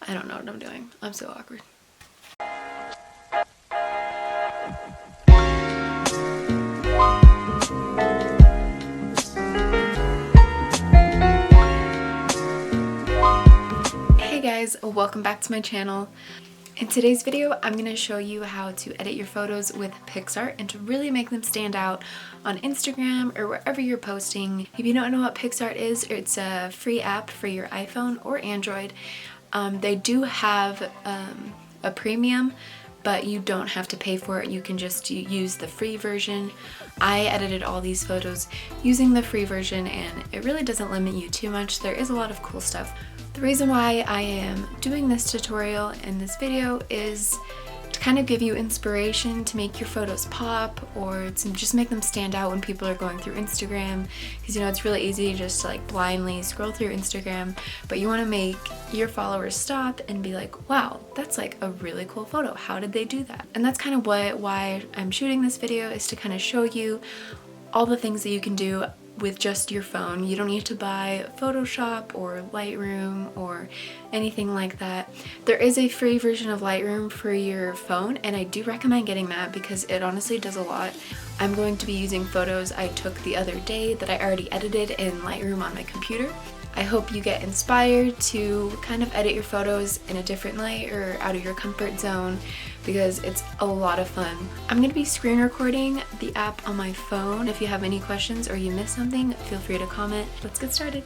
I don't know what I'm doing. I'm so awkward. Hey guys, welcome back to my channel. In today's video, I'm going to show you how to edit your photos with PicsArt and to really make them stand out on Instagram or wherever you're posting. If you don't know what PicsArt is, it's a free app for your iPhone or Android. They do have a premium, but you don't have to pay for it. You can just use the free version. I edited all these photos using the free version and it really doesn't limit you too much. There is a lot of cool stuff. The reason why I am doing this tutorial in this video is to kind of give you inspiration to make your photos pop or to just make them stand out when people are going through Instagram, because you know it's really easy just to like blindly scroll through Instagram, but you want to make your followers stop and be like, wow, that's like a really cool photo. How did they do that? And that's kind of why I'm shooting this video, is to kind of show you all the things that you can do with just your phone. You don't need to buy Photoshop or Lightroom or anything like that. There is a free version of Lightroom for your phone, and I do recommend getting that because it honestly does a lot. I'm going to be using photos I took the other day that I already edited in Lightroom on my computer. I hope you get inspired to kind of edit your photos in a different light or out of your comfort zone, because it's a lot of fun. I'm going to be screen recording the app on my phone. If you have any questions or you missed something, feel free to comment. Let's get started.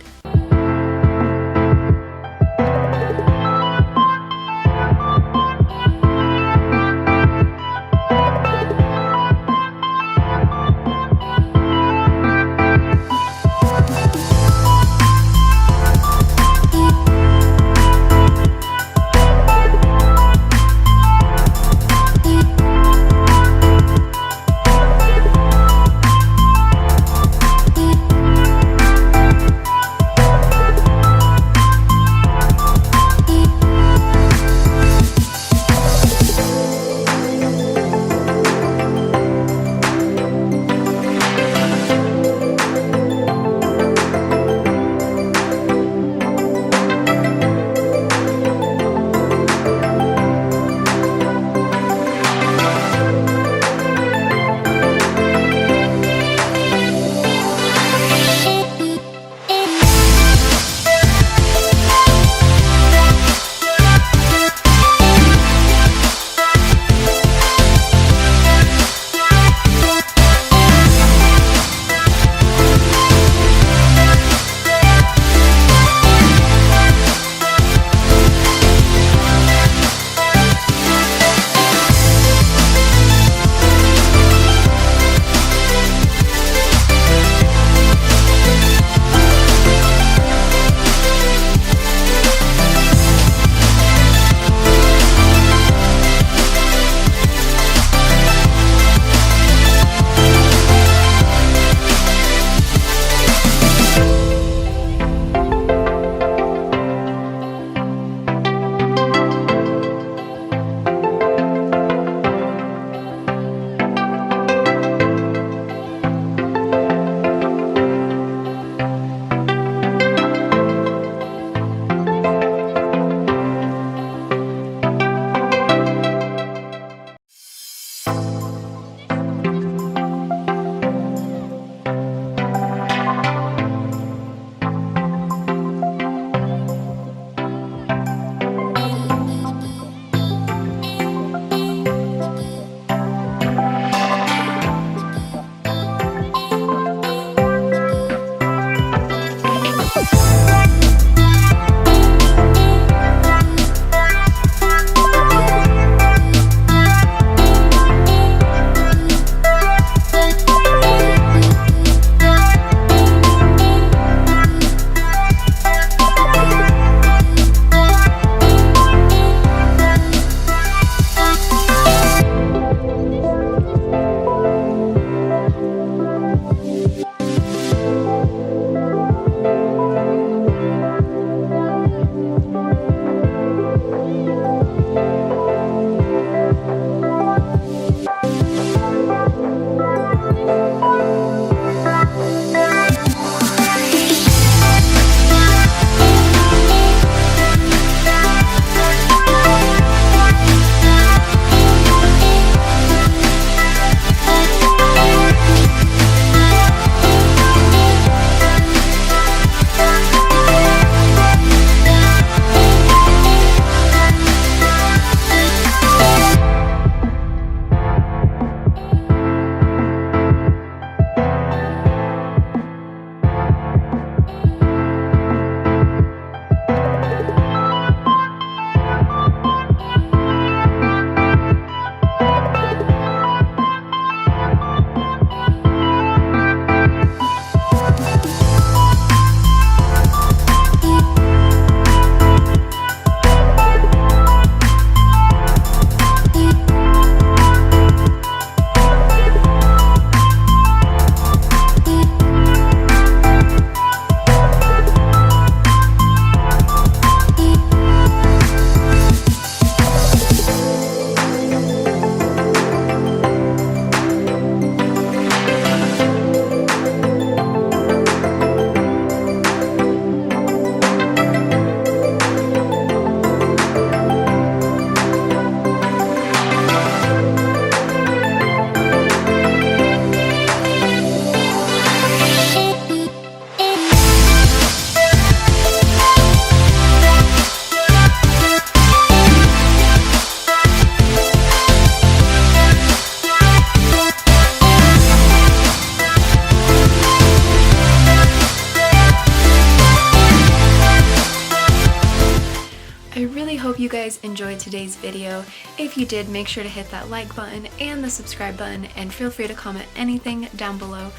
hope you guys enjoyed today's video. If you did, make sure to hit that like button and the subscribe button, and feel free to comment anything down below.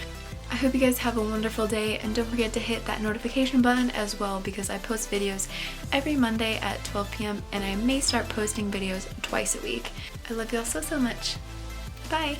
I hope you guys have a wonderful day, and don't forget to hit that notification button as well, because I post videos every Monday at 12 p.m. and I may start posting videos twice a week. I love y'all so much. Bye!